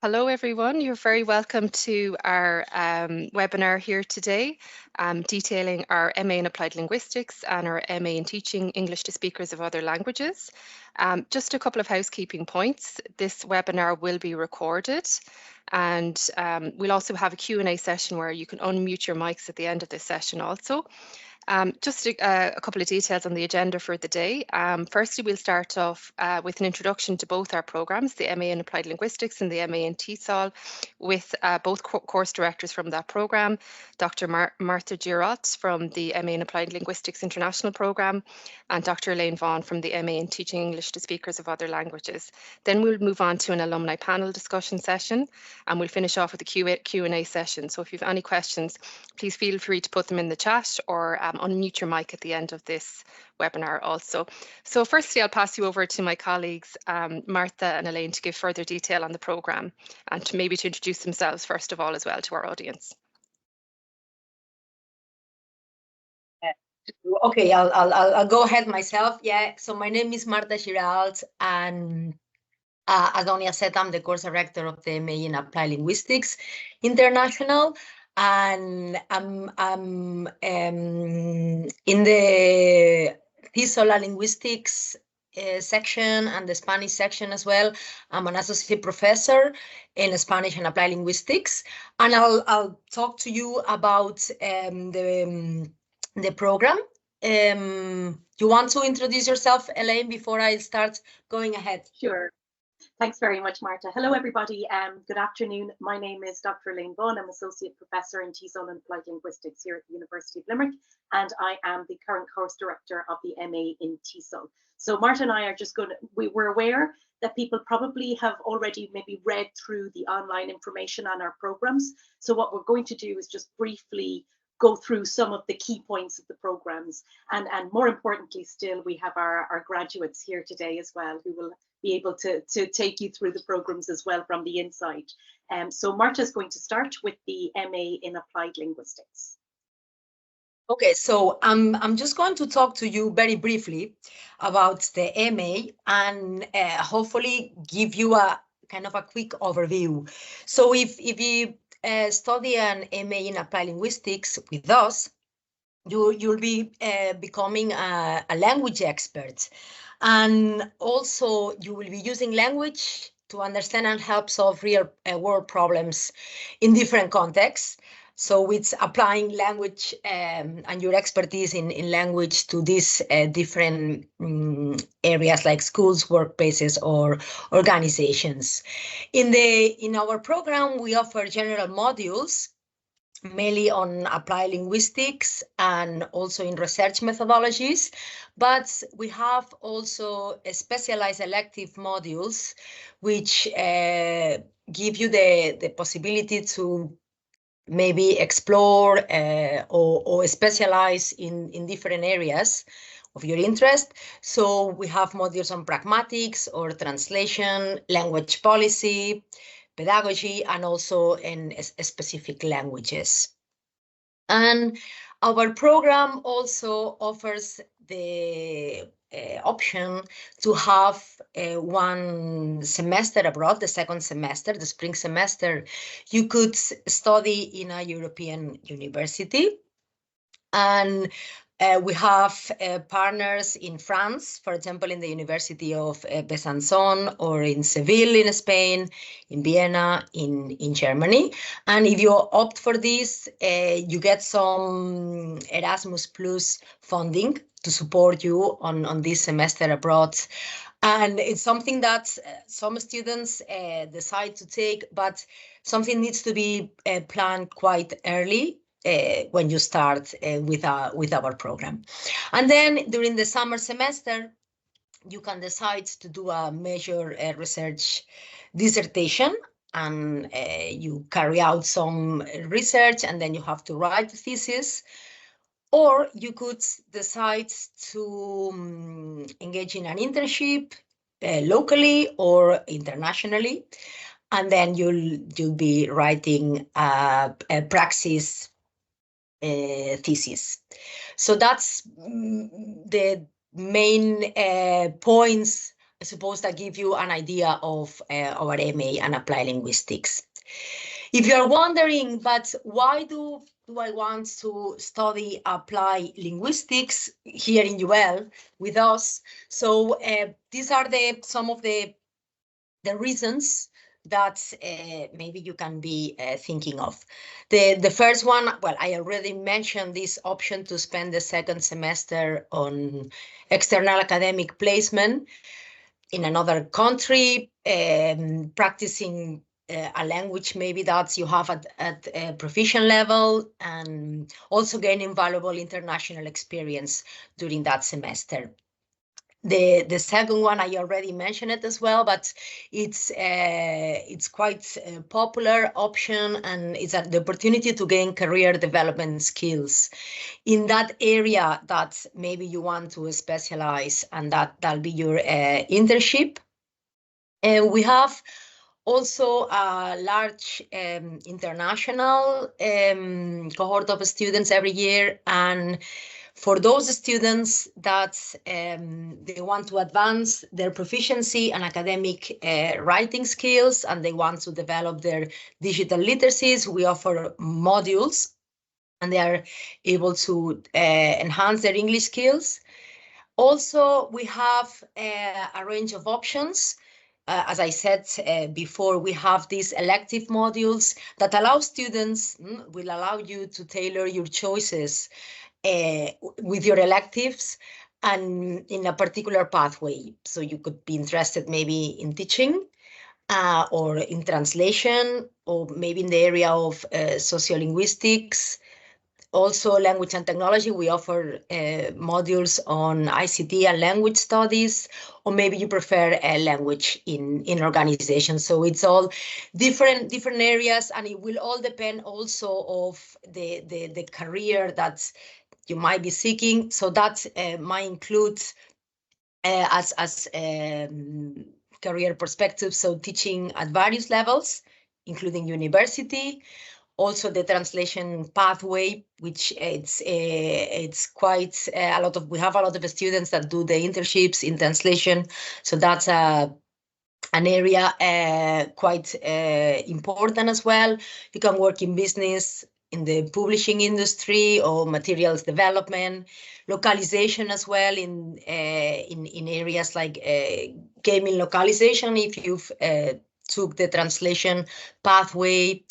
Hello everyone, you're very welcome to our webinar here today, detailing our MA in Applied Linguistics and our MA in Teaching English to Speakers of Other Languages. Just a couple of housekeeping points. This webinar will be recorded, and we'll also have a Q&A session where you can unmute your mics at the end of this session also. Just a couple of details on the agenda for the day. Firstly, we'll start off with an introduction to both our programs, the MA in Applied Linguistics and the MA in TESOL, with both course directors from that program, Dr. Martha Girot from the MA in Applied Linguistics International Program, and Dr. Elaine Vaughan from the MA in Teaching English to Speakers of Other Languages. Then we'll move on to an alumni panel discussion session, and we'll finish off with a Q&A session. So if you have any questions, please feel free to put them in the chat or unmute your mic at the end of this webinar also. So firstly, I'll pass you over to my colleagues, Martha and Elaine, to give further detail on the programme and to maybe introduce themselves first of all as well to our audience. Okay, I'll go ahead myself. Yeah, so my name is Martha Giralt, and as Donia said, I'm the course director of the MA in Applied Linguistics International, and I'm in the TESOL Linguistics section and the Spanish section as well. I'm an associate professor in Spanish and Applied Linguistics, and I'll talk to you about the program. You want to introduce yourself, Elaine, before I start going ahead? Sure. Thanks very much, Martha. Hello, everybody. Good afternoon. My name is Dr. Elaine Vaughan. I'm Associate Professor in TESOL and Applied Linguistics here at the University of Limerick, and I am the current course director of the MA in TESOL. So Martha and I are just going to, we're aware that people probably have already maybe read through the online information on our programs. So what we're going to do is just briefly go through some of the key points of the programs. And more importantly still, we have our graduates here today as well, who will be able to take you through the programs as well from the inside. So Marta is going to start with the MA in Applied Linguistics. Okay, so I'm just going to talk to you very briefly about the MA and hopefully give you a kind of a quick overview. So if you study an MA in Applied Linguistics with us, you'll be becoming a language expert. And also you will be using language to understand and help solve real world problems in different contexts. So it's applying language and your expertise in language to these different areas like schools, workplaces, or organizations. In our program, we offer general modules mainly on applied linguistics and also in research methodologies, but we have also specialized elective modules which give you the possibility to maybe explore or specialize in different areas of your interest. So we have modules on pragmatics or translation, language policy, pedagogy, and also in specific languages. And our program also offers the option to have one semester abroad, the second semester, the spring semester. You could study in a European university. And we have partners in France, for example, in the University of Besançon, or in Seville in Spain, in Vienna, in Germany. And if you opt for this, you get some Erasmus Plus funding to support you on this semester abroad. And it's something that some students decide to take, but something needs to be planned quite early when you start with our program. And then during the summer semester, you can decide to do a major research dissertation, and you carry out some research, and then you have to write a thesis. Or you could decide to engage in an internship locally or internationally, and then you'll be writing a praxis thesis. So that's the main points suppose that give you an idea of our MA and Applied Linguistics. If you're wondering, but why do I want to study Applied Linguistics here in UL with us? So these are some of the reasons that maybe you can be thinking of. The first one, well, I already mentioned this option to spend the second semester on external academic placement in another country, practicing a language maybe that you have at a proficient level, and also gaining valuable international experience during that semester. The second one, I already mentioned it as well, but it's quite a popular option, and it's the opportunity to gain career development skills in that area that maybe you want to specialize, and that'll be your internship. And we have also a large international cohort of students every year, and for those students that they want to advance their proficiency and academic writing skills, and they want to develop their digital literacies, we offer modules, and they are able to enhance their English skills. Also, we have a range of options. As I said before, we have these elective modules that allow students, will allow you to tailor your choices with your electives and in a particular pathway. So you could be interested maybe in teaching or in translation, or maybe in the area of sociolinguistics. Also, language and technology, we offer modules on ICT and language studies, or maybe you prefer a language in organizations. So it's all different areas, and it will all depend also of the career that you might be seeking. So that might include as career perspectives, so teaching at various levels, including university. Also the translation pathway, which it's quite a lot of, we have a lot of students that do the internships in translation. So that's an area quite important as well. You can work in business, in the publishing industry, or materials development, localization as well in areas like gaming localization. If you've took the translation pathway,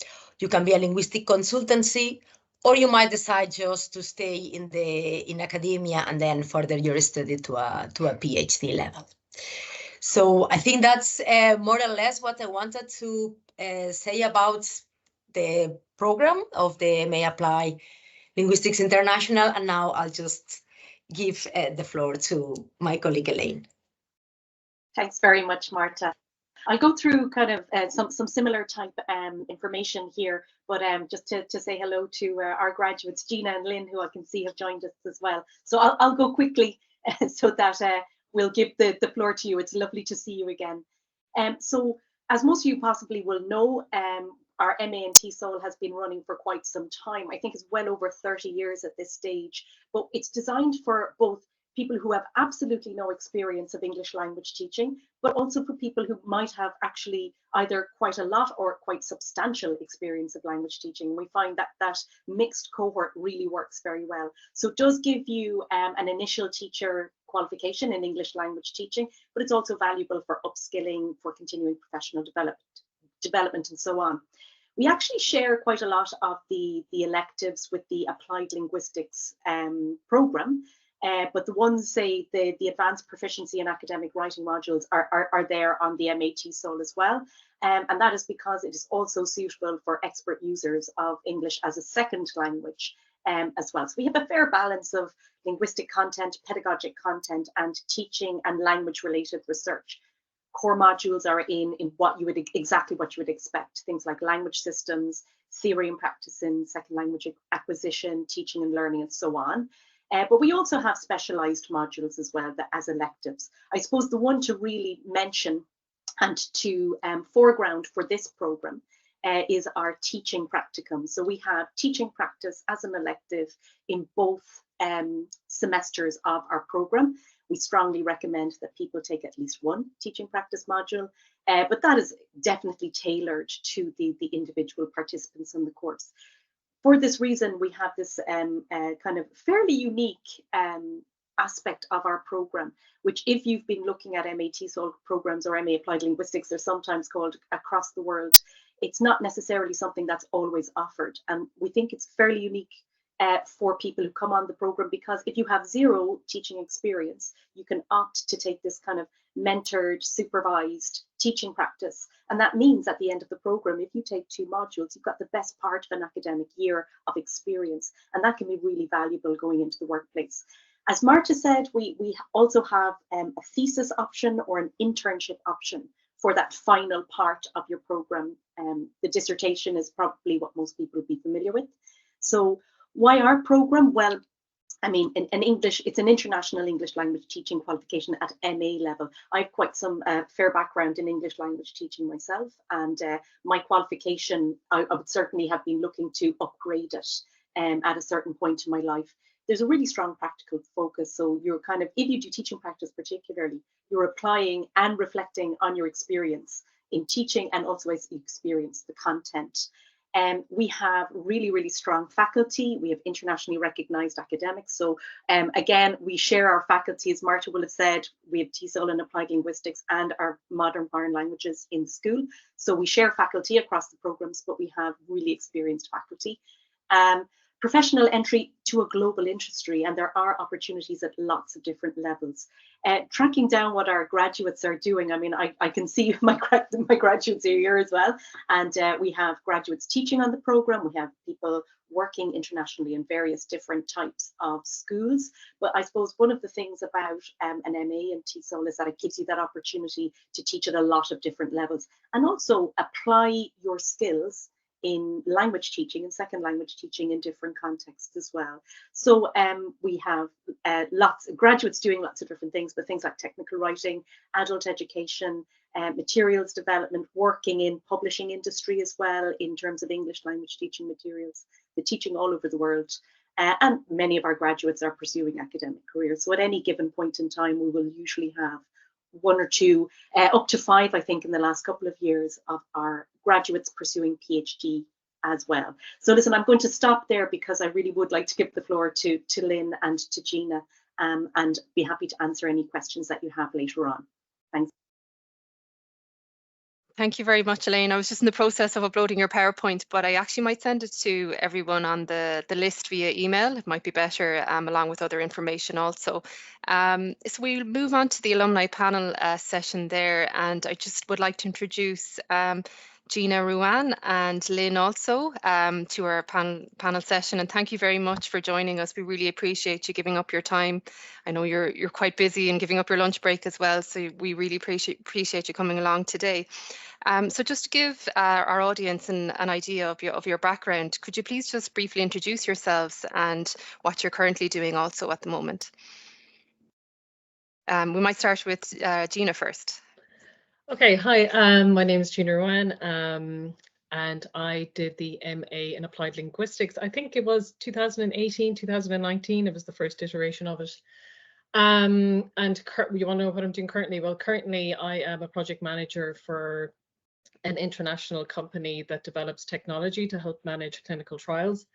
you can be a linguistic consultancy, or you might decide just to stay in academia and then further your study to a PhD level. So I think that's more or less what I wanted to say about the program of the MA Applied Linguistics International. And now I'll just give the floor to my colleague Elaine. Thanks very much, Marta. I'll go through kind of some similar type information here, but just to say hello to our graduates, Gina and Lynn, who I can see have joined us as well. So I'll go quickly so that we'll give the floor to you. It's lovely to see you again. So as most of you possibly will know, our MA in TESOL has been running for quite some time. I think it's well over 30 years at this stage, but it's designed for both people who have absolutely no experience of English language teaching, but also for people who might have actually either quite a lot or quite substantial experience of language teaching. We find that that mixed cohort really works very well. So it does give you an initial teacher qualification in English language teaching, but it's also valuable for upskilling, for continuing professional development and so on. We actually share quite a lot of the electives with the Applied Linguistics program. But the ones, say, the advanced proficiency in academic writing modules are there on the MA TESOL as well. And that is because it is also suitable for expert users of English as a second language as well. So we have a fair balance of linguistic content, pedagogic content, and teaching and language related research. Core modules are in what you would exactly what you would expect, things like language systems, theory and practice in second language acquisition, teaching and learning, and so on. But we also have specialized modules as well as electives. I suppose the one to really mention and to foreground for this program is our teaching practicum. So we have teaching practice as an elective in both semesters of our program. we strongly recommend that people take at least one teaching practice module, but that is definitely tailored to the individual participants in the course. For this reason, we have this kind of fairly unique aspect of our program, which if you've been looking at MA TESOL programs or MA Applied Linguistics, they're sometimes called across the world. It's not necessarily something that's always offered. And we think it's fairly unique for people who come on the program, because if you have zero teaching experience, you can opt to take this kind of mentored, supervised teaching practice. And that means at the end of the program, if you take 2 modules, you've got the best part of an academic year of experience. And that can be really valuable going into the workplace. As Marta said, we also have a thesis option or an internship option for that final part of your program. The dissertation is probably what most people would be familiar with. So why our program? Well, I mean, in English, it's an international English language teaching qualification at MA level. I have quite some fair background in English language teaching myself, and my qualification, I would certainly have been looking to upgrade it at a certain point in my life. There's a really strong practical focus. So you're kind of, if you do teaching practice particularly, you're applying and reflecting on your experience in teaching and also as you experience the content. We have really, really strong faculty. We have internationally recognized academics. So again, we share our faculty, as Marta will have said, we have TESOL and Applied Linguistics and our modern foreign languages in school. So we share faculty across the programs, but we have really experienced faculty. Professional entry to a global industry, and there are opportunities at lots of different levels. Tracking down what our graduates are doing, I mean, I can see my graduates are here as well, and we have graduates teaching on the program. We have people working internationally in various different types of schools. But I suppose one of the things about an MA in TESOL is that it gives you that opportunity to teach at a lot of different levels and also apply your skills in language teaching and second language teaching in different contexts as well. So we have lots of graduates doing lots of different things, but things like technical writing, adult education, materials development, working in publishing industry as well in terms of English language teaching materials, the teaching all over the world. And many of our graduates are pursuing academic careers. So at any given point in time, we will usually have 1 or 2, up to 5, I think, in the last couple of years of our graduates pursuing PhD as well. So listen, I'm going to stop there because I really would like to give the floor to Lynn and to Gina, and be happy to answer any questions that you have later on. Thanks. Thank you very much, Elaine. I was just in the process of uploading your PowerPoint, but I actually might send it to everyone on the list via email. It might be better along with other information also. So we'll move on to the alumni panel session there, and I just would like to introduce Gina Ruan and Lynn also to our panel session, and thank you very much for joining us. We really appreciate you giving up your time. I know you're quite busy and giving up your lunch break as well, so we really appreciate you coming along today. So just to give our audience an idea of your background, could you please just briefly introduce yourselves and what you're currently doing also at the moment? We might start with Gina first. Okay, hi, my name is Gina Ruan, and I did the MA in Applied Linguistics. I think it was 2018, 2019, it was the first iteration of it. And you want to know what I'm doing currently? Well, currently I am a project manager for an international company that develops technology to help manage clinical trials.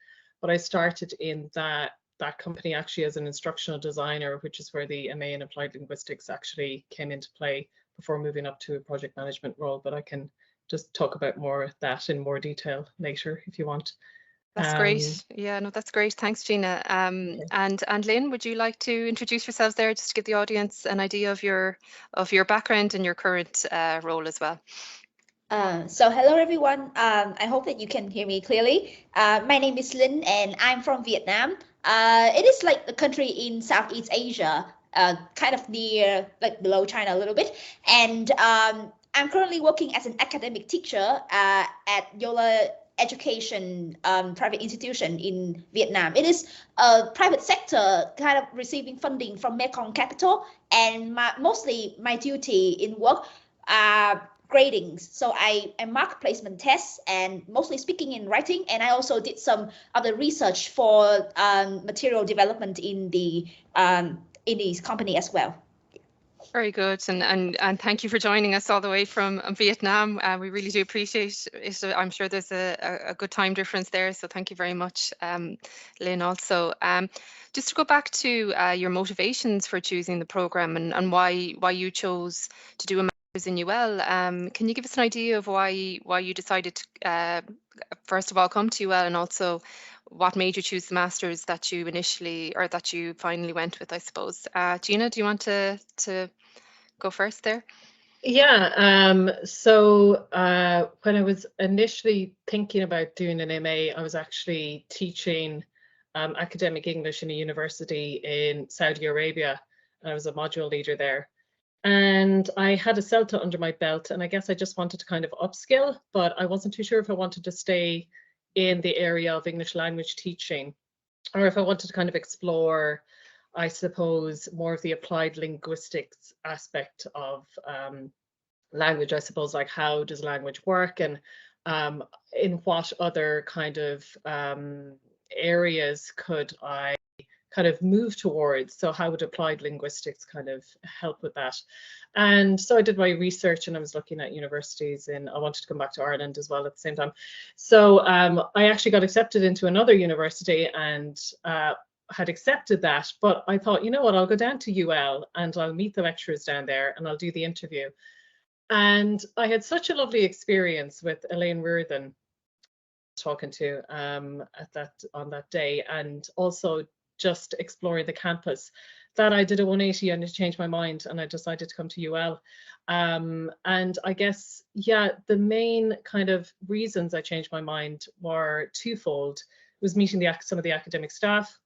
But I started in that company actually as an instructional designer, which is where the MA in Applied Linguistics actually came into play before moving up to a project management role. But I can just talk about that in more detail later if you want. That's great. Yeah, no, that's great. Thanks, Gina. Okay. And Lynn, would you like to introduce yourselves there, just to give the audience an idea of your background and your current role as well? So hello everyone, I hope that you can hear me clearly. My name is Linh and I'm from Vietnam. It is like a country in Southeast Asia, kind of near, like below China a little bit. And I'm currently working as an academic teacher at Yola Education private institution in Vietnam. It is a private sector kind of receiving funding from Mekong Capital, and mostly my duty in work gradings. So I mark placement tests and mostly speaking and writing, and I also did some other research for material development in the company as well. Very good, and thank you for joining us all the way from Vietnam. We really do appreciate it. I'm sure there's a good time difference there, so thank you very much, Lynn. Also, just to go back to your motivations for choosing the program and why you chose to do a master's in UL. Can you give us an idea of why you decided to first of all come to UL, and also what made you choose the masters that you initially, or that you finally went with, I suppose. Gina, do you want to go first there? Yeah, so when I was initially thinking about doing an MA, I was actually teaching academic English in a university in Saudi Arabia, and I was a module leader there. And I had a CELTA under my belt, and I guess I just wanted to kind of upskill, but I wasn't too sure if I wanted to stay in the area of English language teaching, or if I wanted to kind of explore, I suppose, more of the applied linguistics aspect of language, I suppose, like how does language work, and in what other kind of areas could I kind of move towards. So how would applied linguistics kind of help with that? And so I did my research, and I was looking at universities, and I wanted to come back to Ireland as well at the same time. So I actually got accepted into another university, and had accepted that, but I thought, you know what, I'll go down to UL and I'll meet the lecturers down there and I'll do the interview. And I had such a lovely experience with Elaine Reardon talking to on that day, and also just exploring the campus, that I did a 180 and it changed my mind, and I decided to come to UL. And I guess, yeah, the main kind of reasons I changed my mind were twofold. It was meeting some of the academic staff,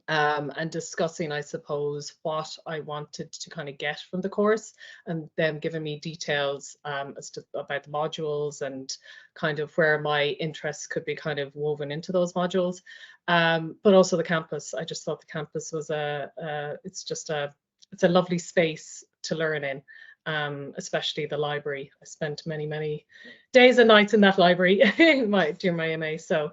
and discussing, I suppose, what I wanted to kind of get from the course, and them giving me details about the modules and kind of where my interests could be kind of woven into those modules. But also the campus. I just thought the campus was it's a lovely space to learn in. Especially the library. I spent many days and nights in that library during my MA. So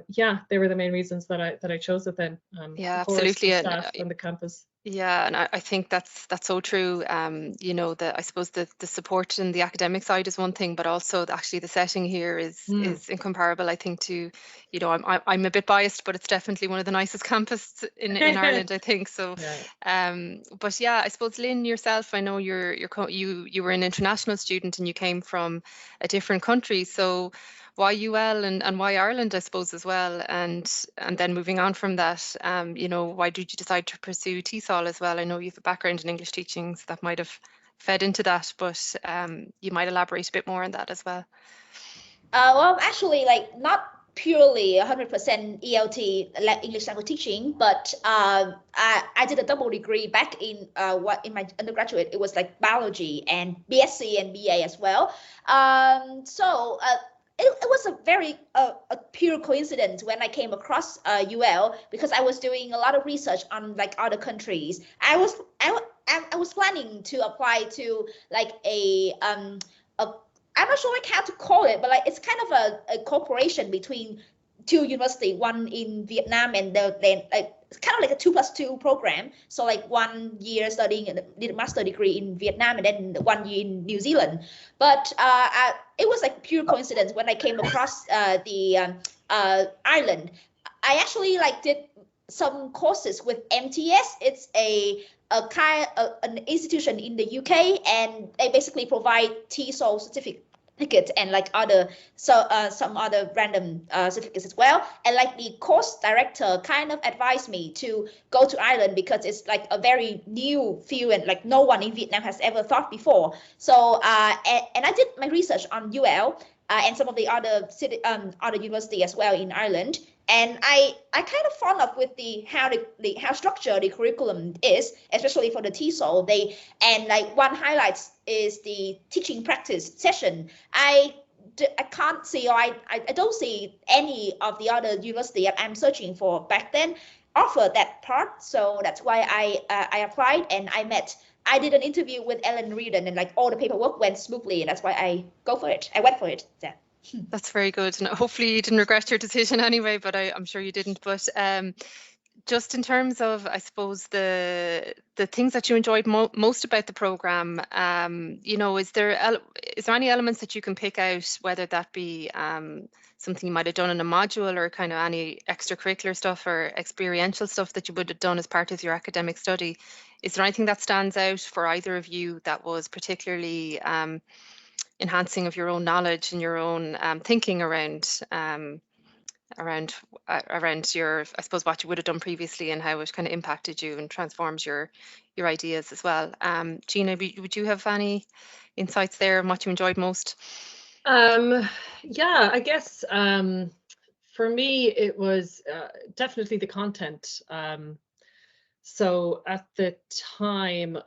yeah, they were the main reasons that I chose it then. Yeah, the course, absolutely. the staff, and the campus. Yeah, and I think that's so true. You know, I suppose the support in the academic side is one thing, but also actually the setting here is incomparable, I think, to, you know, I'm a bit biased, but it's definitely one of the nicest campus in Ireland, I think. So yeah. But yeah, I suppose, Lynn, yourself, I know you were an international student and you came from a different country. So why UL and why Ireland, I suppose, as well, and then moving on from that, you know, why did you decide to pursue TESOL as well? I know you have a background in English teaching, so that might have fed into that, but you might elaborate a bit more on that as well. Well, actually, like, not purely 100% ELT English language teaching, but I did a double degree back in in my undergraduate. It was like biology and BSc and BA as well. So it was a very a pure coincidence when I came across UL, because I was doing a lot of research on like other countries. I was planning to apply to like I'm not sure like how to call it, but like it's kind of a cooperation between two universities, one in Vietnam and then like it's kind of like a 2+2 program. So like 1 year studying did a master degree in Vietnam and then 1 year in New Zealand. But it was like pure coincidence when I came across the Ireland. I actually like did some courses with MTS. It's an institution in the UK, and they basically provide TESOL certificate and like some other random certificates as well. And like the course director kind of advised me to go to Ireland because it's like a very new field and like no one in Vietnam has ever thought before. So and I did my research on UL and some of the other university as well in Ireland. And I kind of fond of with how structured the curriculum is, especially for the TESOL. And like one highlights is the teaching practice session. I can't see, or I don't see any of the other university that I'm searching for back then offer that part. So that's why I applied and I did an interview with Ellen Reardon, and like all the paperwork went smoothly, and that's why I went for it. Yeah. That's very good, and hopefully you didn't regret your decision anyway, but I'm sure you didn't. But just in terms of, I suppose, the things that you enjoyed most about the program, you know, is there any elements that you can pick out, whether that be something you might have done in a module, or kind of any extracurricular stuff or experiential stuff that you would have done as part of your academic study? Is there anything that stands out for either of you that was particularly enhancing of your own knowledge and your own thinking around your, I suppose, what you would have done previously and how it kind of impacted you and transforms your ideas as well? Gina, would you have any insights there on what you enjoyed most? Yeah, I guess for me it was definitely the content. So at the time,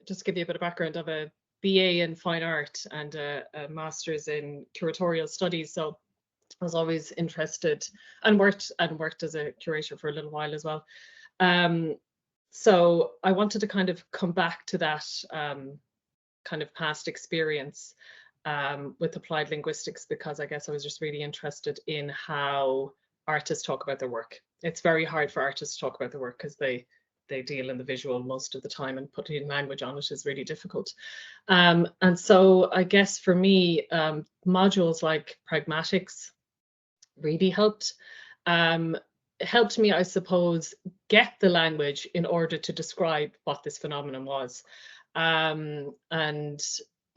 just to give you a bit of background, I have a BA in fine art and a master's in curatorial studies. So I was always interested and worked as a curator for a little while as well. So I wanted to kind of come back to that kind of past experience with applied linguistics, because I guess I was just really interested in how artists talk about their work. It's very hard for artists to talk about their work because they deal in the visual most of the time, and putting language on it is really difficult. And so I guess for me, modules like pragmatics really helped. Helped me, I suppose, get the language in order to describe what this phenomenon was. And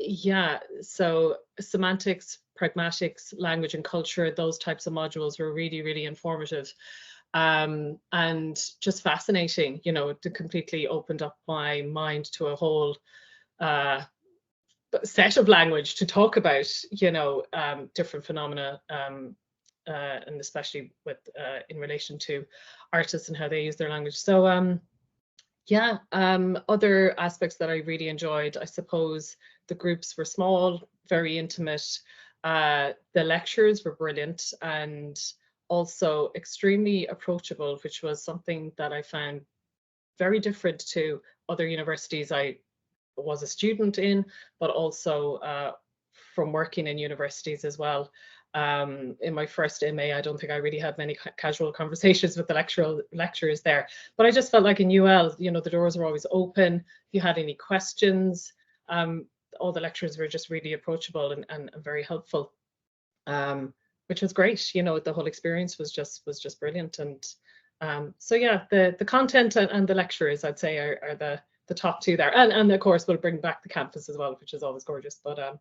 yeah, so semantics, pragmatics, language and culture, those types of modules were really, really informative. And just fascinating, you know, it completely opened up my mind to a whole set of language to talk about, you know, different phenomena, and especially with in relation to artists and how they use their language. So yeah, other aspects that I really enjoyed, I suppose the groups were small, very intimate. The lectures were brilliant and also extremely approachable, which was something that I found very different to other universities I was a student in, but also from working in universities as well. In my first MA, I don't think I really had many casual conversations with the lecturers there, but I just felt like in UL, you know, the doors were always open. If you had any questions, all the lecturers were just really approachable and very helpful, which was great. You know, the whole experience was just brilliant. And so yeah, the content and the lecturers, I'd say, are the top two there, and of course we'll bring back the campus as well, which is always gorgeous. But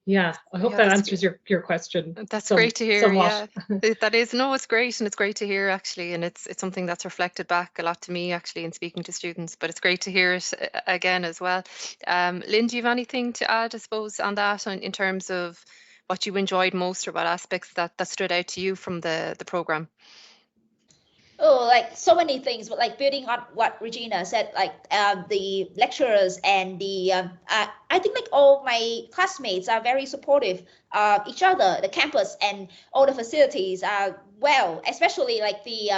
yeah, I hope that answers your question. That's great to hear. Somewhat. Yeah, that is, no, it's great, and it's great to hear actually, and it's something that's reflected back a lot to me actually in speaking to students, but it's great to hear it again as well. Lynn, do you have anything to add, I suppose, on that, in terms of what you enjoyed most, or what aspects that stood out to you from the program? Oh, like so many things, but like building on what Regina said, like the lecturers and the I think like all my classmates are very supportive of each other, the campus and all the facilities are well, especially like the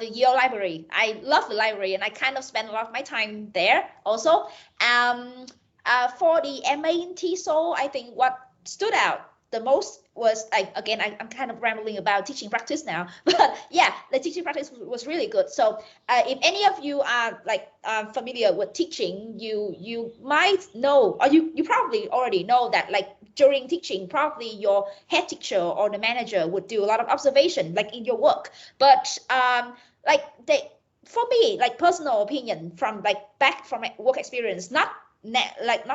Yale library. I love the library and I kind of spend a lot of my time there also. For the MA in TESOL, I think what stood out the most was, like, again, I'm kind of rambling about teaching practice now, but yeah, the teaching practice was really good. So if any of you are like familiar with teaching, you might know, or you probably already know that like during teaching, probably your head teacher or the manager would do a lot of observation like in your work. But like for me, like personal opinion from like back from my work experience, not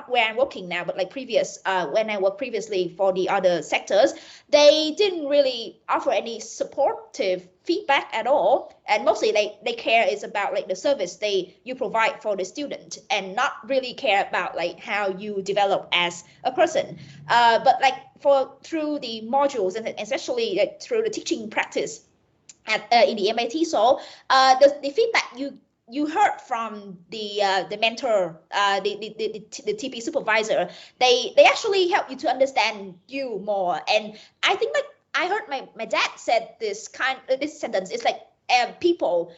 where I'm working now, but like previous, when I worked previously for the other sectors, they didn't really offer any supportive feedback at all. And mostly they care is about like the service you provide for the student, and not really care about like how you develop as a person. But like through the modules, and especially like through the teaching practice in the MA TESOL, the feedback you heard from the mentor, the TP supervisor, they actually help you to understand you more. And I think like I heard my dad said this sentence. It's like people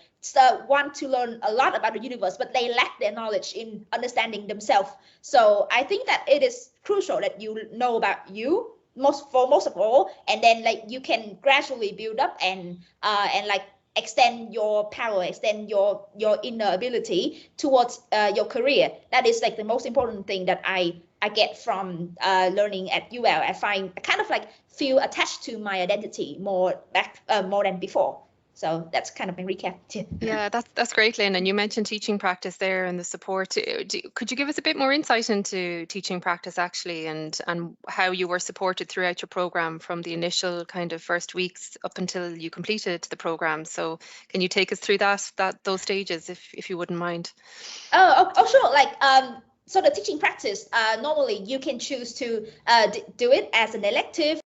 want to learn a lot about the universe, but they lack their knowledge in understanding themselves. So I think that it is crucial that you know about most of all, and then like you can gradually build up and like extend your power, extend your inner ability towards your career. That is like the most important thing that I get from learning at UL. I kind of like feel attached to my identity more than before. So that's kind of my recap. Yeah, that's great, Lynn. And you mentioned teaching practice there and the support. Could you give us a bit more insight into teaching practice actually, and how you were supported throughout your program from the initial kind of first weeks up until you completed the program? So can you take us through those stages, if you wouldn't mind? Oh, sure. Like so the teaching practice, normally you can choose to do it as an elective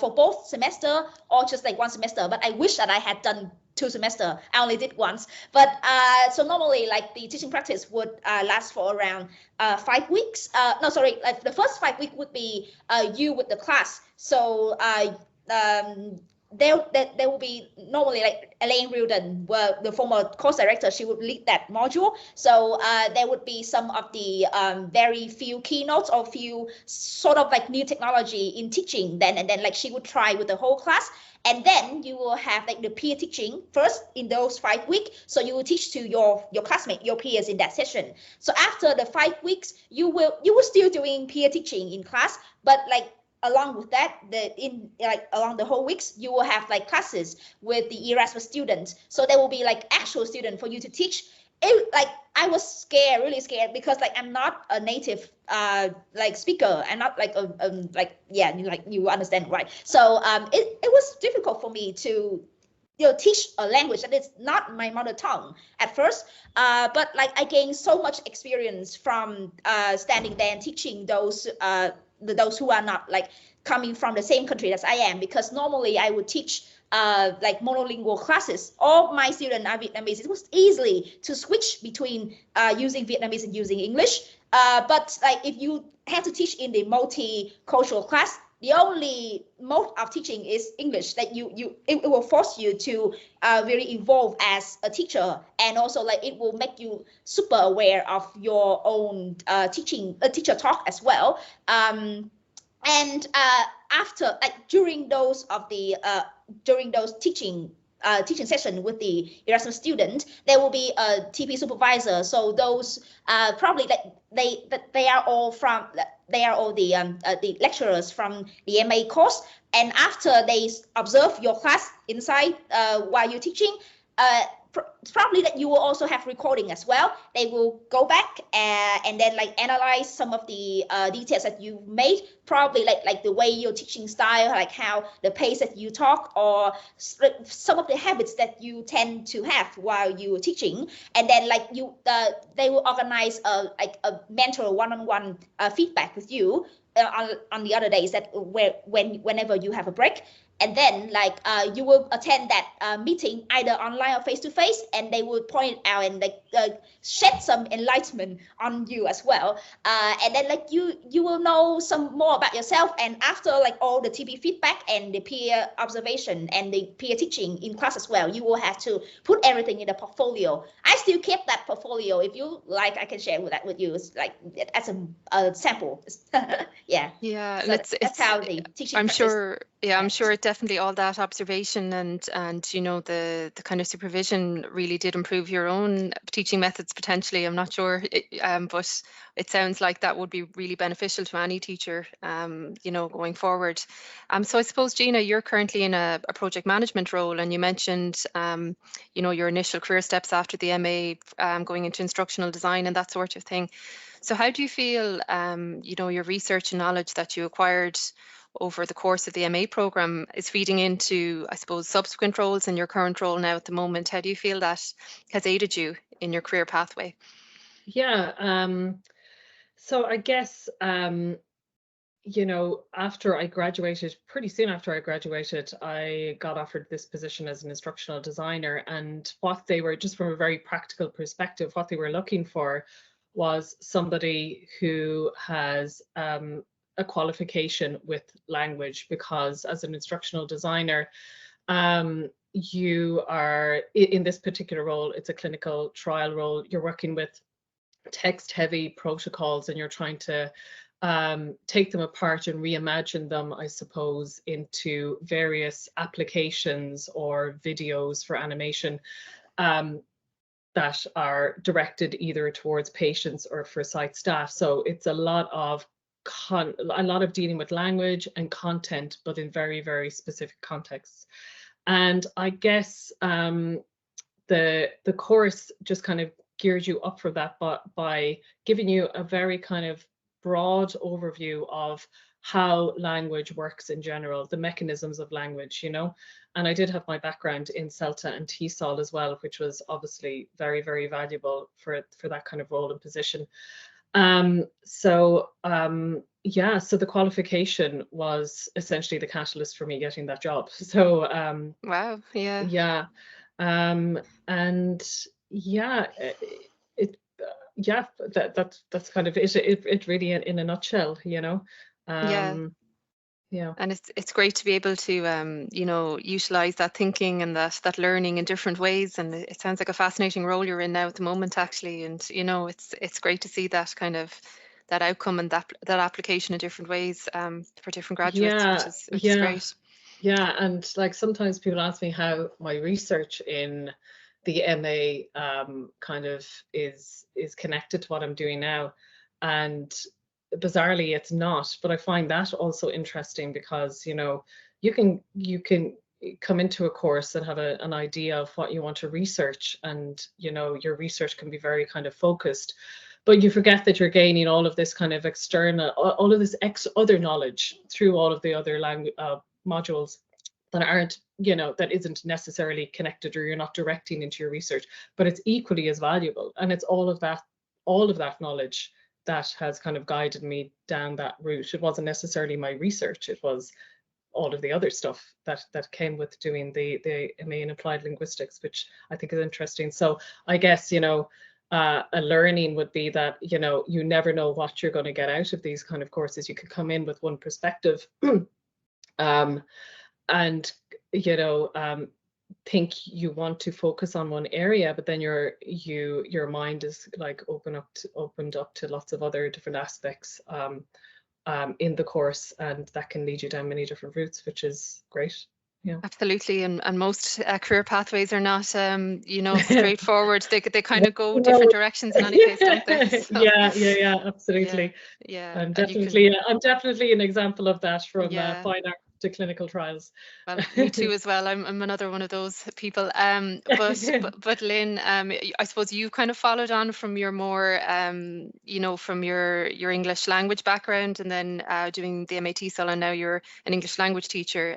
for both semester or just like one semester, but I wish that I had done 2 semesters. I only did once. But so normally like the teaching practice would last for around 5 weeks. No, sorry, like the first 5 weeks would be you with the class. So there will be normally like Elaine Riordan, the former course director, she would lead that module. So there would be some of the very few keynotes or few sort of like new technology in teaching and then like she would try with the whole class. And then you will have like the peer teaching first in those 5 weeks. So you will teach to your classmates, your peers in that session. So after the 5 weeks, you will still doing peer teaching in class, but like along with that, along the whole weeks, you will have like classes with the Erasmus students. So there will be like actual student for you to teach. Like I was really scared because like I'm not a native like speaker. I'm not like you understand, right? So it was difficult for me to teach a language that is not my mother tongue at first, but like I gained so much experience from standing there and teaching those who are not like coming from the same country as I am, because normally I would teach like monolingual classes. All my students are Vietnamese. It was easily to switch between using Vietnamese and using English. But like if you have to teach in the multicultural class, the only mode of teaching is English. Like it will force you to really evolve as a teacher, and also like it will make you super aware of your own teacher talk as well. And after like during those teaching session with the Erasmus student, there will be a TP supervisor. So those probably they are all the lecturers from the MA course. And after they observe your class inside while you're teaching, probably that you will also have recording as well. They will go back and then like analyze some of the details that you made, probably like the way your teaching style, like how the pace that you talk, or some of the habits that you tend to have while you're teaching. And then like they will organize a mentor one-on-one feedback with you on the other days that whenever you have a break. And then like you will attend that meeting either online or face-to-face, and they will point it out and like shed some enlightenment on you as well. And then like you will know some more about yourself. And after like all the TP feedback and the peer observation and the peer teaching in class as well, you will have to put everything in the portfolio. I still kept that portfolio. If you like, I can share that with you. It's like as a sample. Yeah. Yeah, So that's how the teaching. I'm sure. Yeah, I'm sure definitely all that observation and the kind of supervision really did improve your own teaching methods potentially. I'm not sure, but it sounds like that would be really beneficial to any teacher, going forward. So I suppose, Gina, you're currently in a project management role, and you mentioned, your initial career steps after the MA, going into instructional design and that sort of thing. So how do you feel, your research and knowledge that you acquired over the course of the MA program is feeding into, I suppose, subsequent roles and your current role now at the moment? How do you feel that has aided you in your career pathway? Yeah, so I guess, after I graduated, pretty soon after I graduated, I got offered this position as an instructional designer. And what they were, just from a very practical perspective, what they were looking for was somebody who has a qualification with language, because as an instructional designer, you are in this particular role, it's a clinical trial role. You're working with text-heavy protocols, and you're trying to take them apart and reimagine them, I suppose, into various applications or videos for animation that are directed either towards patients or for site staff. So it's a lot of dealing with language and content, but in very, very specific contexts. And I guess the course just kind of geared you up for that, but by giving you a very kind of broad overview of how language works in general, the mechanisms of language, you know. And I did have my background in CELTA and TESOL as well, which was obviously very, very valuable for that kind of role and position. Yeah, so the qualification was essentially the catalyst for me getting that job. So wow, yeah, yeah, and yeah, that's kind of it really in a nutshell, you know. Yeah. And it's great to be able to you know, utilize that thinking and that learning in different ways. And it sounds like a fascinating role you're in now at the moment, actually. And you know, it's great to see that kind of that outcome and that application in different ways for different graduates, which is great. Yeah, and like sometimes people ask me how my research in the MA kind of is connected to what I'm doing now, and bizarrely it's not. But I find that also interesting because, you know, you can come into a course and have an idea of what you want to research, and you know, your research can be very kind of focused, but you forget that you're gaining all of this kind of external, all of this other knowledge through all of the other language modules that aren't, you know, that isn't necessarily connected, or you're not directing into your research, but it's equally as valuable. And it's all of that knowledge that has kind of guided me down that route. It wasn't necessarily my research, it was all of the other stuff that came with doing the MA in Applied Linguistics, which I think is interesting. So I guess, you know, a learning would be that, you know, you never know what you're going to get out of these kind of courses. You could come in with one perspective and, you know, think you want to focus on one area, but then your mind is like opened up to lots of other different aspects in the course, and that can lead you down many different routes, which is great. Yeah, absolutely. And most career pathways are not you know, straightforward. They kind of go different directions in any case, don't they? So, yeah, absolutely. Yeah. I'm definitely an example of that, from fine art to clinical trials. Well, me too as well. I'm another one of those people. But Lynn, I suppose you kind of followed on from your more you know, from your English language background, and then doing the MA TESOL, and now you're an English language teacher.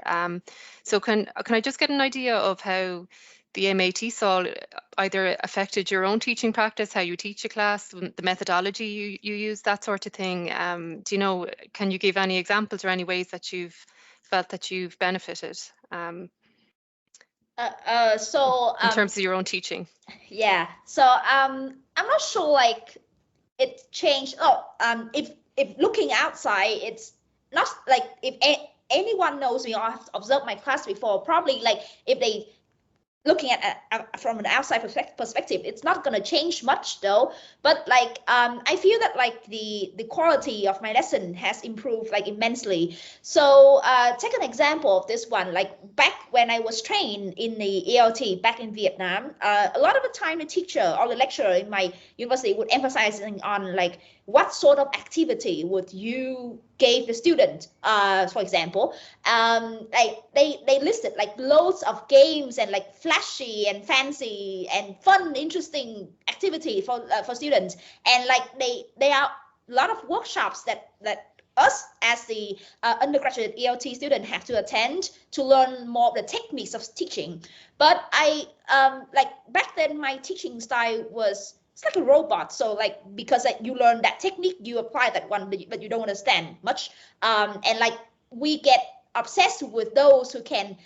So can I just get an idea of how the MA TESOL either affected your own teaching practice, how you teach a class, the methodology you use, that sort of thing? Do you know, can you give any examples or any ways that you've felt that you've benefited So in terms of your own teaching? Yeah, so I'm not sure like it changed. If looking outside, it's not like if anyone knows me or have observed my class before, probably like if they looking at from an outside perspective, it's not going to change much though. But like I feel that like the quality of my lesson has improved like immensely. So take an example of this one. Like back when I was trained in the ELT back in Vietnam, a lot of the time the teacher or the lecturer in my university would emphasize on like what sort of activity would you give the student, for example, like they listed like loads of games and like flashy and fancy and fun, interesting activity for students, and like they are a lot of workshops that us as the undergraduate ELT student have to attend to learn more of the techniques of teaching. But I like back then my teaching style was, it's like a robot. So like, because like, you learn that technique, you apply that one, but you don't understand much. And like we get obsessed with those who can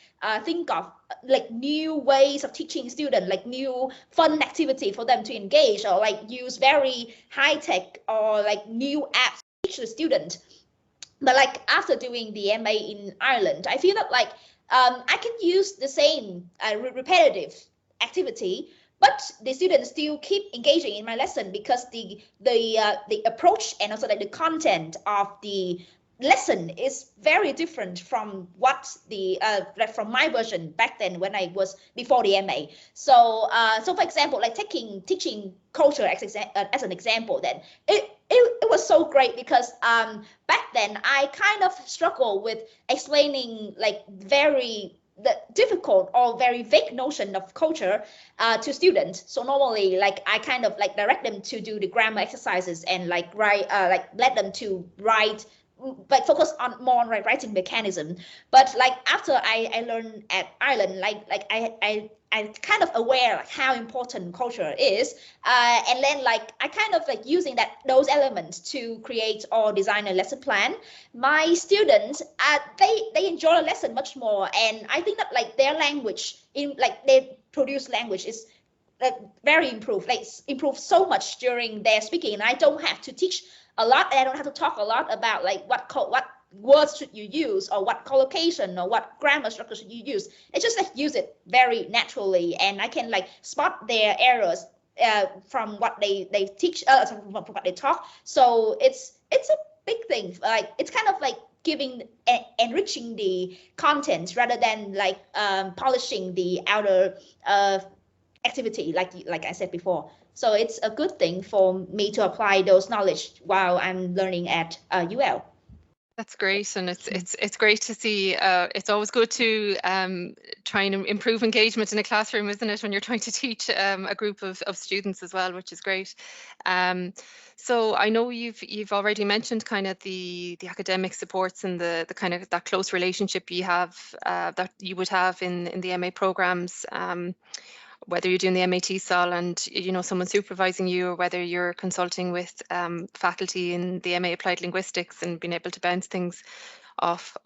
think of like new ways of teaching students, like new fun activity for them to engage, or like use very high tech or like new apps to teach the student. But like after doing the MA in Ireland, I feel that like I can use the same repetitive activity, but the students still keep engaging in my lesson because the approach and also like the content of the lesson is very different from what the like from my version back then when I was before the MA. So so for example, like teaching culture as an example, then it was so great because back then I kind of struggled with explaining like very difficult or very vague notion of culture to students. So normally, like I kind of like direct them to do the grammar exercises and like write, like let them to write, but focus on more on writing mechanism. But like after I learned at Ireland, like I'm kind of aware like how important culture is, and then like I kind of like using those elements to create or design a lesson plan. My students, they enjoy the lesson much more, and I think that like their language in like they produce language is very improved, like improved so much during their speaking, and I don't have to teach a lot, and I don't have to talk a lot about like what words should you use or what collocation or what grammar structure should you use. It's just like use it very naturally, and I can like spot their errors from what they teach, from what they talk. So it's a big thing. Like it's kind of like giving enriching the content rather than like polishing the outer activity, like I said before. So it's a good thing for me to apply those knowledge while I'm learning at UL. That's great, and it's great to see. It's always good to try and improve engagement in a classroom, isn't it, when you're trying to teach a group of students as well, which is great. So I know you've already mentioned kind of the academic supports and the kind of that close relationship you have that you would have in the MA programs. Whether you're doing the MA TESOL and you know someone supervising you, or whether you're consulting with faculty in the MA Applied Linguistics and being able to bounce things off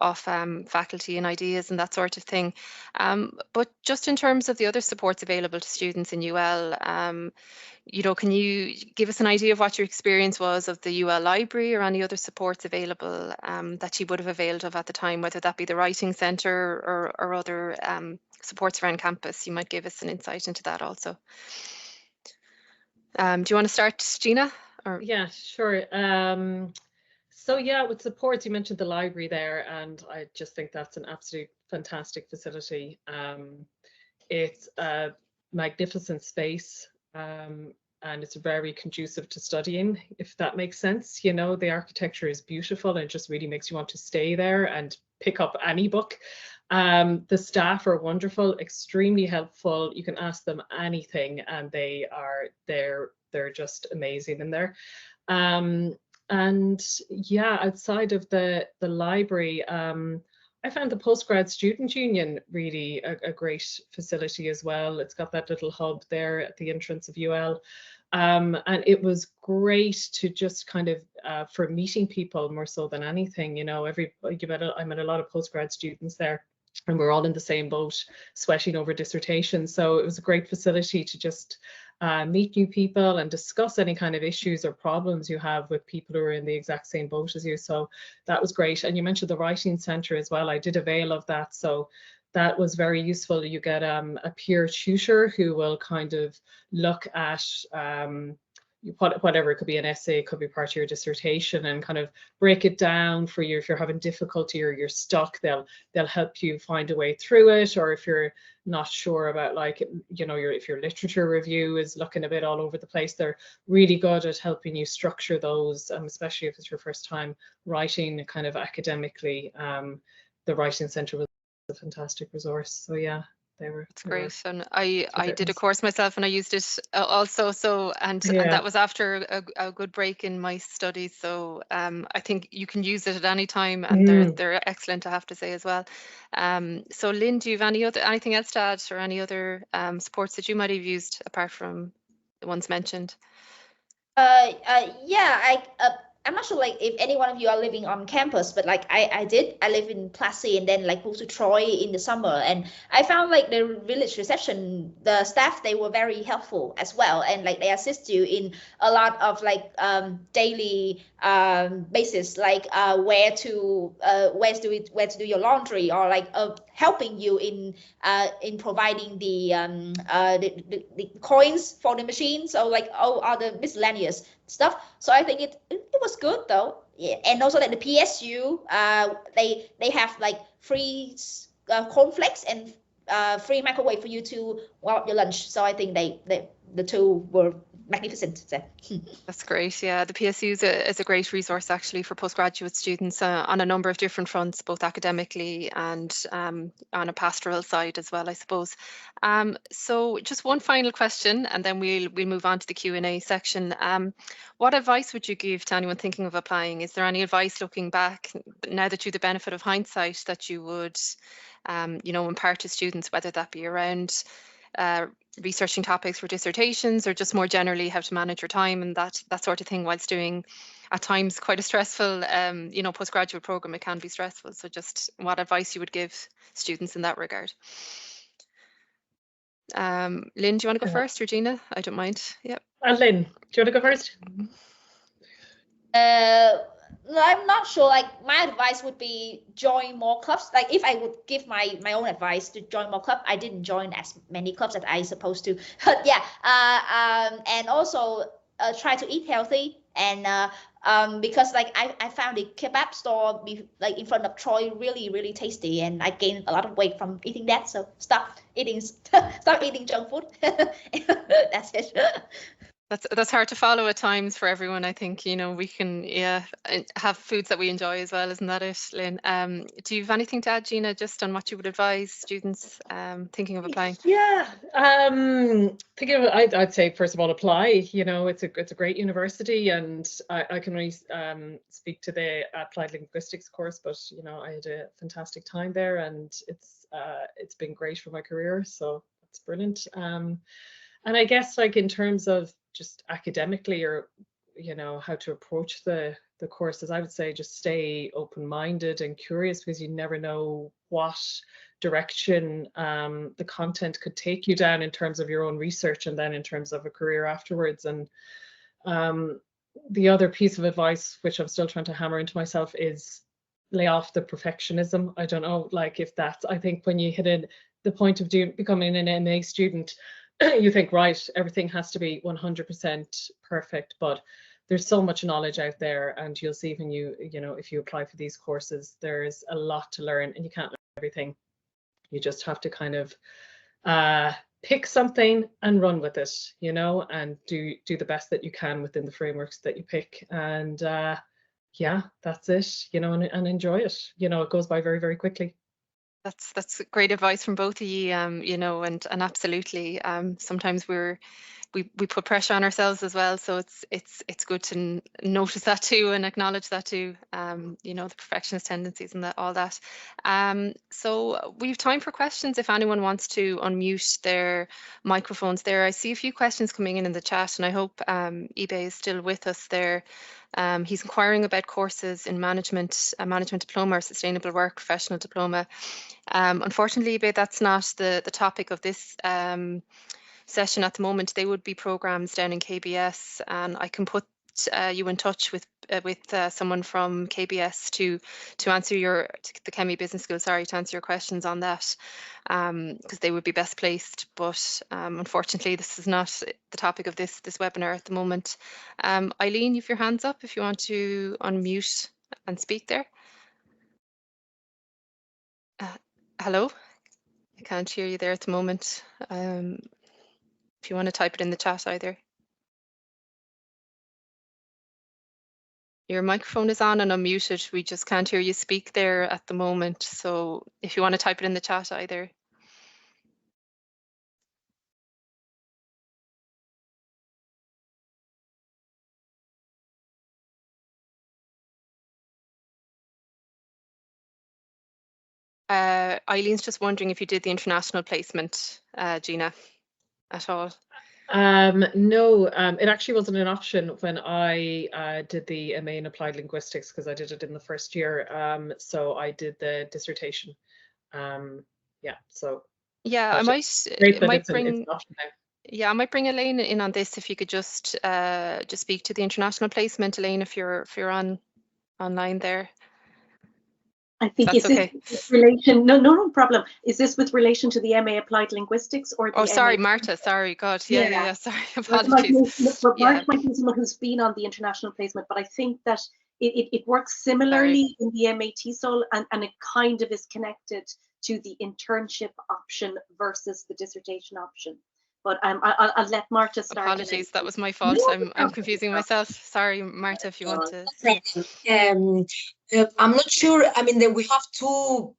faculty and ideas and that sort of thing. But just in terms of the other supports available to students in UL, you know, can you give us an idea of what your experience was of the UL library or any other supports available that you would have availed of at the time, whether that be the writing centre or other supports around campus? You might give us an insight into that also. Do you want to start, Gina? Or? Yeah, sure. So yeah, with supports, you mentioned the library there, and I just think that's an absolute fantastic facility. It's a magnificent space, and it's very conducive to studying, if that makes sense. You know, the architecture is beautiful and it just really makes you want to stay there and pick up any book. The staff are wonderful, extremely helpful. You can ask them anything and they're just amazing in there. And yeah, outside of the library, I found the Postgrad Student Union really a great facility as well. It's got that little hub there at the entrance of UL. And it was great to just kind of for meeting people more so than anything. You know, I met a lot of postgrad students there, and we're all in the same boat, sweating over dissertations. So it was a great facility to just meet new people and discuss any kind of issues or problems you have with people who are in the exact same boat as you. So that was great. And you mentioned the writing centre as well. I did avail of that. So that was very useful. You get a peer tutor who will kind of look at whatever, it could be an essay, it could be part of your dissertation, and kind of break it down for you. If you're having difficulty or you're stuck, they'll help you find a way through it. Or if you're not sure about, like, you know, if your literature review is looking a bit all over the place, they're really good at helping you structure those, especially if it's your first time writing kind of academically. The writing centre was a fantastic resource. So yeah, it's great. And I did a course myself and I used it also. So and that was after a good break in my studies. So I think you can use it at any time, and they're excellent, I have to say, as well. So Lynn, do you have anything else to add, or any other supports that you might have used apart from the ones mentioned? Yeah, I'm not sure like if any one of you are living on campus, but like I live in Plassey and then like moved to Troy in the summer, and I found like the village reception, the staff, they were very helpful as well, and like they assist you in a lot of like daily basis, like where to do your laundry, or like helping you in providing the coins for the machine, so like all other miscellaneous stuff. So I think it was good though. Yeah, and also like the PSU, they have like free cornflakes and free microwave for you to warm up your lunch. So I think the two were magnificent. So. That's great. Yeah, the PSU is a great resource actually for postgraduate students on a number of different fronts, both academically and on a pastoral side as well, I suppose. So just one final question, and then we'll move on to the Q&A section. What advice would you give to anyone thinking of applying? Is there any advice looking back, now that you have the benefit of hindsight, that you would impart to students, whether that be around researching topics for dissertations, or just more generally how to manage your time and that sort of thing, whilst doing at times quite a stressful postgraduate program? It can be stressful. So just what advice you would give students in that regard? Lynn, do you want to go first, or Gina? I don't mind. Yep. Lynn, do you want to go first? I'm not sure. Like my advice would be join more clubs. Like if I would give my own advice to join more clubs, I didn't join as many clubs as I supposed to. But yeah, and also try to eat healthy, and because like I found the kebab store like in front of Troy really tasty, and I gained a lot of weight from eating that. So stop eating junk food. That's it. That's hard to follow at times for everyone. I think, we can, have foods that we enjoy as well. Isn't that it, Lynn? Do you have anything to add, Gina, just on what you would advise students thinking of applying? Yeah, I'd say first of all, apply. It's a great university, and I can only speak to the Applied Linguistics course, but I had a fantastic time there, and it's been great for my career. So that's brilliant. And I guess like in terms of just academically, or how to approach the courses, I would say just stay open-minded and curious, because you never know what direction the content could take you down in terms of your own research, and then in terms of a career afterwards. And the other piece of advice, which I'm still trying to hammer into myself, is lay off the perfectionism. I don't know, like if that's, I think when you hit the point of becoming an MA student, you think, right, everything has to be 100% perfect, but there's so much knowledge out there, and you'll see when if you apply for these courses, there's a lot to learn, and you can't learn everything. You just have to kind of pick something and run with it, and do the best that you can within the frameworks that you pick. And yeah, that's it, and enjoy it. It goes by very, very quickly. That's great advice from both of you, and absolutely. Sometimes we put pressure on ourselves as well, so it's good to notice that too and acknowledge that too. The perfectionist tendencies and all that. So we have time for questions if anyone wants to unmute their microphones there. I see a few questions coming in the chat, and I hope eBay is still with us there. He's inquiring about courses in management, a management diploma or sustainable work professional diploma. Unfortunately, eBay, that's not the topic of this session at the moment. They would be programs down in KBS, and I can put you in touch with someone from KBS to answer the Chemie Business School, sorry, to answer your questions on that, because they would be best placed. But unfortunately, this is not the topic of this webinar at the moment. Eileen, you have your hands up if you want to unmute and speak there. Hello, I can't hear you there at the moment. If you want to type it in the chat either. Your microphone is on and unmuted. We just can't hear you speak there at the moment. So if you want to type it in the chat either. Eileen's just wondering if you did the international placement, Gina, at all. No, it actually wasn't an option when I did the MA in Applied Linguistics, because I did it in the first year. So I did the dissertation. Yeah, so Yeah, I might great that it's bring an option now. Yeah, I might bring Elaine in on this if you could just speak to the international placement, Elaine, if you're online there. I think That's is okay. this with relation? No problem. Is this with relation to the MA Applied Linguistics or the Oh, sorry, MA? Marta. Sorry, God. Yeah. Yeah. Sorry, Marta might apologies. Yeah. be someone who's been on the international placement, but I think that it works similarly in the MA TESOL, and it kind of is connected to the internship option versus the dissertation option. But I'll let Marta start. Apologies, that was my fault. No, I'm confusing myself. Sorry, Marta, if you want to. I'm not sure. I mean, we have two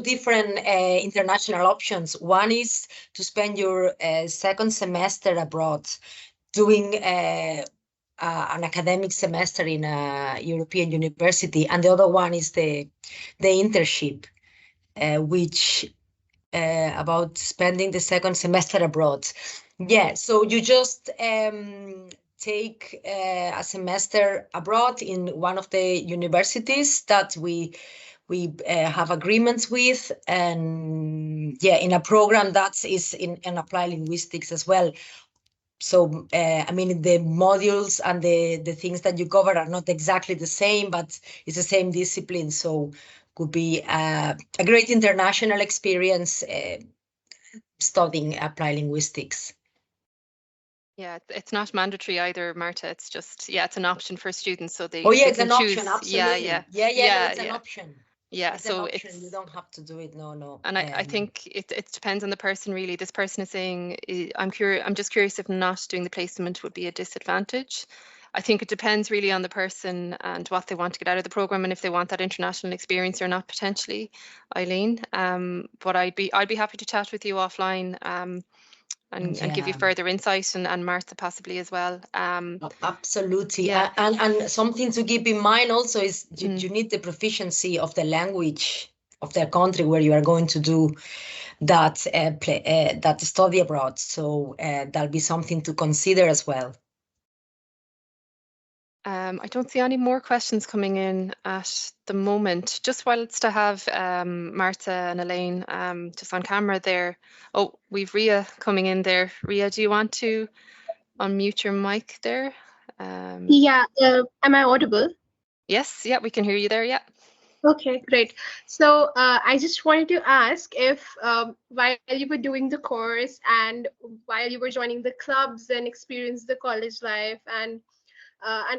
different international options. One is to spend your second semester abroad, doing an academic semester in a European university, and the other one is the internship, which about spending the second semester abroad. Yeah, so you just take a semester abroad in one of the universities that we have agreements with, and yeah, in a program that is in applied linguistics as well. So I mean, the modules and the things that you cover are not exactly the same, but it's the same discipline. So could be a great international experience studying applied linguistics. Yeah, it's not mandatory either, Marta. It's just, yeah, it's an option for students, so they. Oh yeah, they it's can an choose. option. Absolutely. Yeah. No, it's an option. Yeah, it's so an option. it's. You don't have to do it. No. And I think it depends on the person, really. This person is saying, I'm just curious if not doing the placement would be a disadvantage. I think it depends really on the person and what they want to get out of the program, and if they want that international experience or not, potentially, Eileen. But I'd be happy to chat with you offline and give you further insight, and Martha possibly as well. Absolutely. Yeah. And something to keep in mind also is you need the proficiency of the language of the country where you are going to do that that study abroad. So that'll be something to consider as well. I don't see any more questions coming in at the moment. Just whilst I have Martha and Elaine just on camera there. Oh, we've Ria coming in there. Ria, do you want to unmute your mic there? Yeah, am I audible? Yes, yeah, we can hear you there, yeah. Okay, great. So I just wanted to ask if while you were doing the course and while you were joining the clubs and experienced the college life and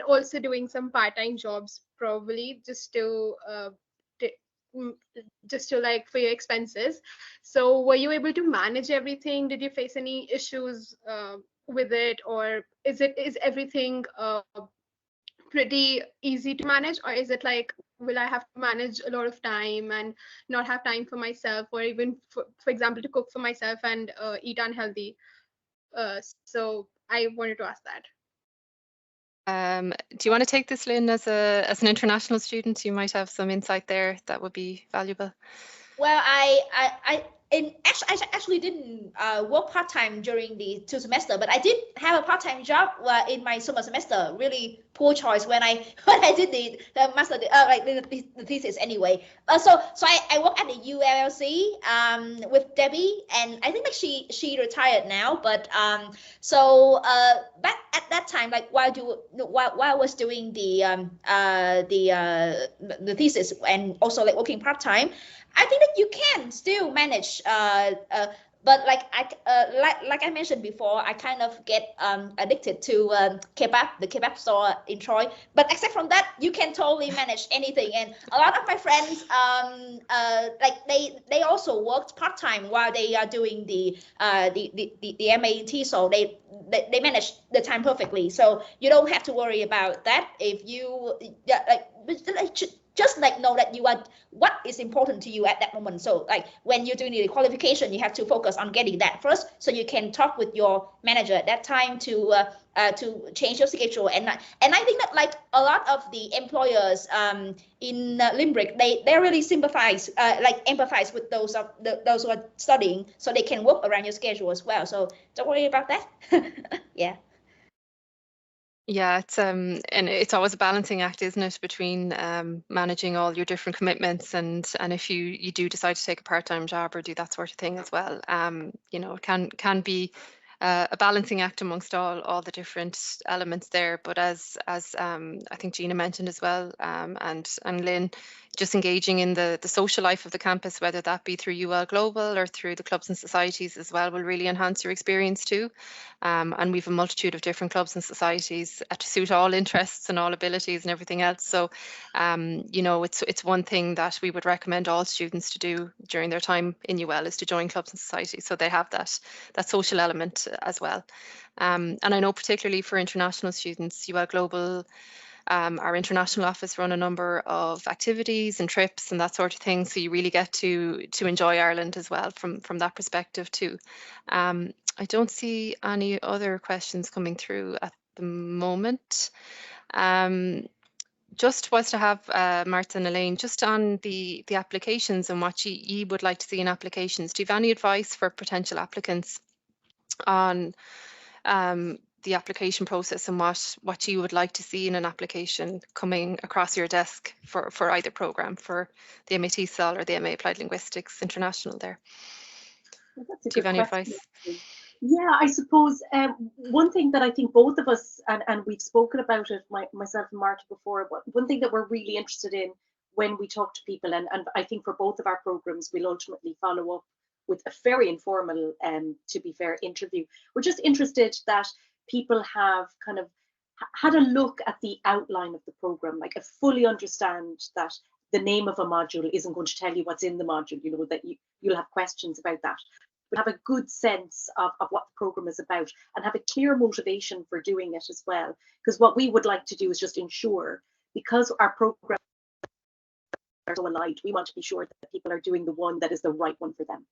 also doing some part-time jobs, probably just to like for your expenses. So were you able to manage everything? Did you face any issues with it, or is everything pretty easy to manage, or is it like, will I have to manage a lot of time and not have time for myself, or even for example to cook for myself and eat unhealthy? So I wanted to ask that. Do you want to take this, Lynn, as an international student? You might have some insight there that would be valuable. Well, I actually didn't work part-time during the 2 semester, but I did have a part-time job in my summer semester. Really poor choice when I did the master the thesis anyway. So I work at the ULLC with Debbie, and I think like she retired now, but back at that time, like while I was doing the thesis and also like working part-time, I think that you can still manage, but like I mentioned before, I kind of get addicted to kebab, the kebab store in Troy. But except from that, you can totally manage anything. And a lot of my friends, like they also worked part time while they are doing the MA in TESOL. They manage the time perfectly, so you don't have to worry about that. If you just like know that you are what is important to you at that moment. So like when you're doing the qualification, you have to focus on getting that first, so you can talk with your manager at that time to change your schedule. And I think that like a lot of the employers in Limerick, they really sympathize, like empathize with those who are studying, so they can work around your schedule as well. So don't worry about that. Yeah. Yeah, and it's always a balancing act, isn't it, between managing all your different commitments, and if you do decide to take a part-time job or do that sort of thing as well. You know, it can be a balancing act amongst all the different elements there. But as I think Gina mentioned as well, and Lynn, just engaging in the social life of the campus, whether that be through UL Global or through the clubs and societies as well, will really enhance your experience too. And we've a multitude of different clubs and societies to suit all interests and all abilities and everything else. So, you know, it's one thing that we would recommend all students to do during their time in UL is to join clubs and societies, so they have that social element as well. And I know particularly for international students, UL Global, our international office, run a number of activities and trips and that sort of thing. So you really get to enjoy Ireland as well from that perspective too. I don't see any other questions coming through at the moment. Just was to have Martha and Elaine, just on the applications and what you would like to see in applications. Do you have any advice for potential applicants on the application process and what you would like to see in an application coming across your desk for either program, for the MA TESOL or the MA Applied Linguistics International there? Well, that's a Do you good have any question, advice? actually. Yeah, I suppose one thing that I think both of us, and we've spoken about it, myself and Marta before, but one thing that we're really interested in when we talk to people, and I think for both of our programs, we'll ultimately follow up with a very informal, to be fair, interview. We're just interested that people have kind of had a look at the outline of the program, like fully understand that the name of a module isn't going to tell you what's in the module, you know, that you'll have questions about that. But have a good sense of what the program is about and have a clear motivation for doing it as well. Because what we would like to do is just ensure, because our program are so aligned, we want to be sure that people are doing the one that is the right one for them,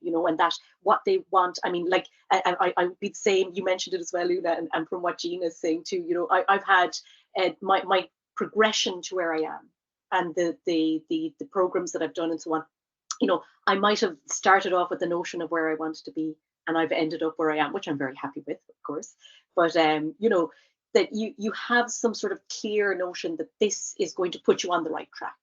you know, and that what they want. I mean, like I would be the same. You mentioned it as well, Una, and from what Gina is saying too, you know, I've had my progression to where I am, and the programs that I've done and so on. You know, I might have started off with the notion of where I wanted to be, and I've ended up where I am, which I'm very happy with, of course. But you know, that you have some sort of clear notion that this is going to put you on the right track.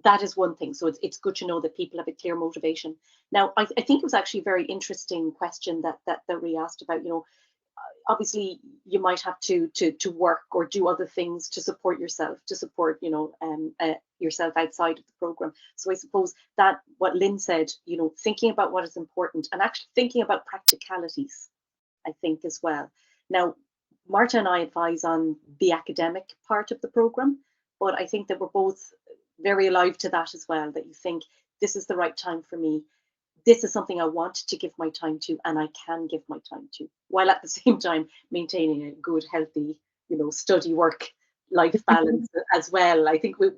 That is one thing. So it's good to know that people have a clear motivation. Now, I think it was actually a very interesting question that we asked about, you know, obviously you might have to work or do other things to support yourself, to support, you know, yourself outside of the program. So I suppose that what Lynn said, you know, thinking about what is important and actually thinking about practicalities, I think as well. Now, Marta and I advise on the academic part of the program, but I think that we're both very alive to that as well, that you think this is the right time for me. This is something I want to give my time to, and I can give my time to, while at the same time maintaining a good, healthy, you know, study work life balance as well. I think we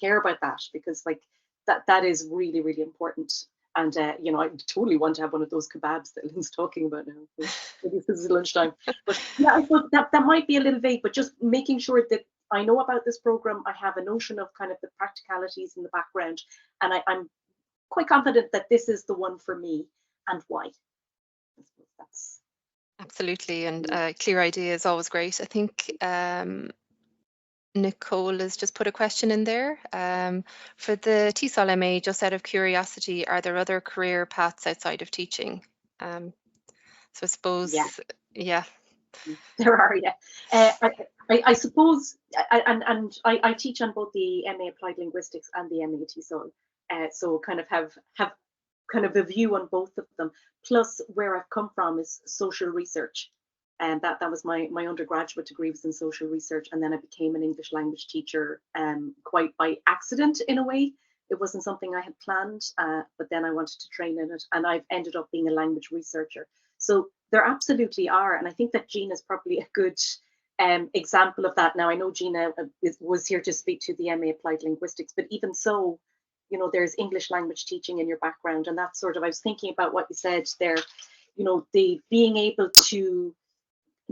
care about that, because like that is really, really important. And you know, I totally want to have one of those kebabs that Lynn's talking about now. Maybe this is lunchtime. But yeah, I thought that might be a little vague, but just making sure that I know about this program, I have a notion of kind of the practicalities in the background, and I'm quite confident that this is the one for me, and why. That's Absolutely, and clear idea is always great. I think Nicole has just put a question in there. For the TESOL MA, just out of curiosity, are there other career paths outside of teaching? So I suppose, yeah. There are, yeah. I suppose, and I teach on both the MA Applied Linguistics and the MA TESOL, so kind of have kind of a view on both of them. Plus, where I've come from is social research, and that was my undergraduate degree was in social research, and then I became an English language teacher, quite by accident in a way. It wasn't something I had planned, but then I wanted to train in it, and I've ended up being a language researcher. So there absolutely are, and I think that Gina is probably a good example of that. Now, I know Gina was here to speak to the MA Applied Linguistics, but even so, you know, there's English language teaching in your background, and that's sort of, I was thinking about what you said there, you know, the being able to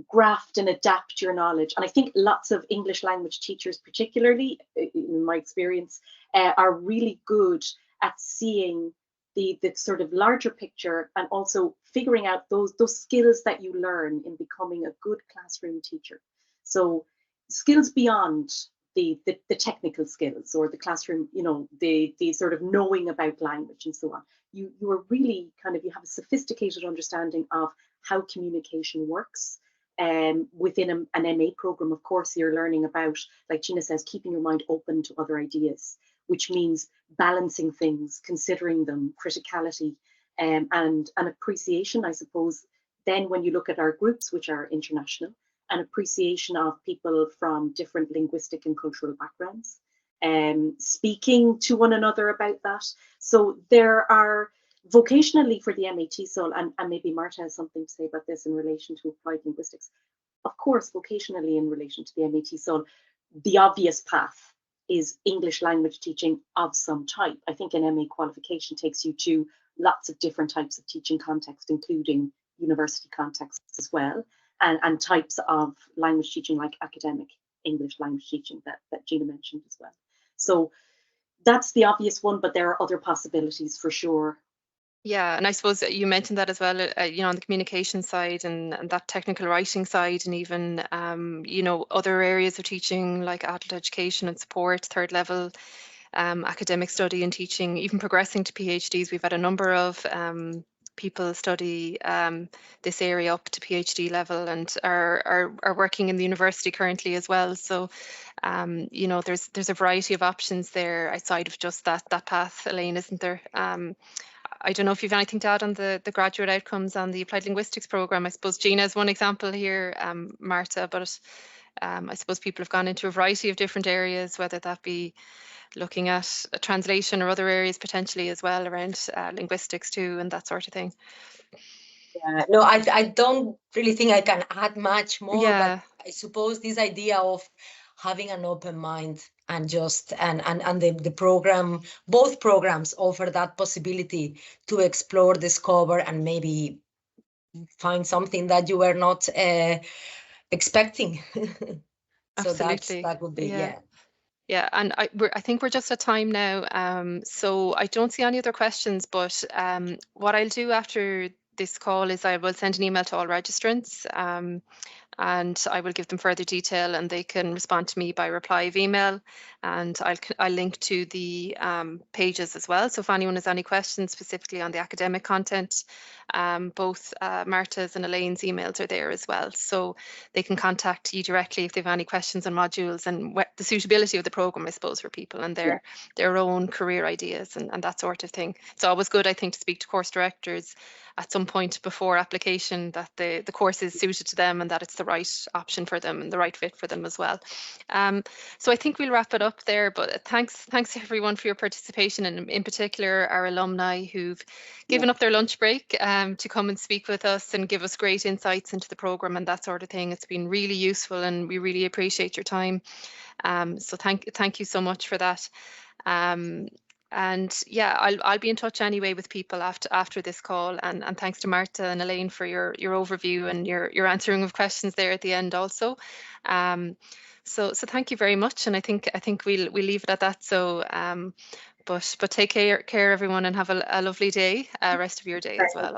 graft and adapt your knowledge. And I think lots of English language teachers, particularly in my experience, are really good at seeing the sort of larger picture, and also figuring out those skills that you learn in becoming a good classroom teacher. So skills beyond the technical skills or the classroom, you know, the sort of knowing about language and so on. You are really kind of, you have a sophisticated understanding of how communication works. Within an MA program, of course, you're learning about, like Gina says, keeping your mind open to other ideas, which means balancing things, considering them, criticality, and an appreciation, I suppose. Then when you look at our groups, which are international, an appreciation of people from different linguistic and cultural backgrounds, speaking to one another about that. So there are, vocationally for the MA TESOL, and maybe Marta has something to say about this in relation to applied linguistics. Of course, vocationally in relation to the MA TESOL, the obvious path is English language teaching of some type. I think an MA qualification takes you to lots of different types of teaching context, including university contexts as well, and types of language teaching like academic English language teaching that Gina mentioned as well. So that's the obvious one, but there are other possibilities for sure. Yeah, and I suppose you mentioned that as well, you know, on the communication side and that technical writing side, and even, you know, other areas of teaching like adult education and support, third level, academic study and teaching, even progressing to PhDs. We've had a number of people study this area up to PhD level and are working in the university currently as well. So, you know, there's a variety of options there outside of just that path, Elaine, isn't there? I don't know if you've anything to add on the graduate outcomes on the applied linguistics program. I suppose Gina is one example here, Marta, but I suppose people have gone into a variety of different areas, whether that be looking at a translation or other areas potentially as well around linguistics too, and that sort of thing. Yeah, no, I don't really think I can add much more, Yeah. but I suppose this idea of having an open mind and just and the program, both programs offer that possibility to explore, discover, and maybe find something that you were not expecting. So Absolutely. that would be, yeah. Yeah, and I think we're just at time now. So I don't see any other questions, but what I'll do after this call is I will send an email to all registrants, and I will give them further detail, and they can respond to me by reply of email, and I'll link to the pages as well. So if anyone has any questions specifically on the academic content, both Marta's and Elaine's emails are there as well. So they can contact you directly if they have any questions on modules and the suitability of the program, I suppose, for people and their own career ideas and that sort of thing. It's always good, I think, to speak to course directors at some point before application that the course is suited to them and that it's the right option for them and the right fit for them as well. So I think we'll wrap it up there, but thanks everyone for your participation, and in particular our alumni who've given up their lunch break to come and speak with us and give us great insights into the program and that sort of thing. It's been really useful and we really appreciate your time. So thank you so much for that. And yeah, I'll be in touch anyway with people after this call, and thanks to Marta and Elaine for your overview and your answering of questions there at the end also. So thank you very much, and I think we'll leave it at that. So but take care everyone, and have a lovely day, rest of your day as well.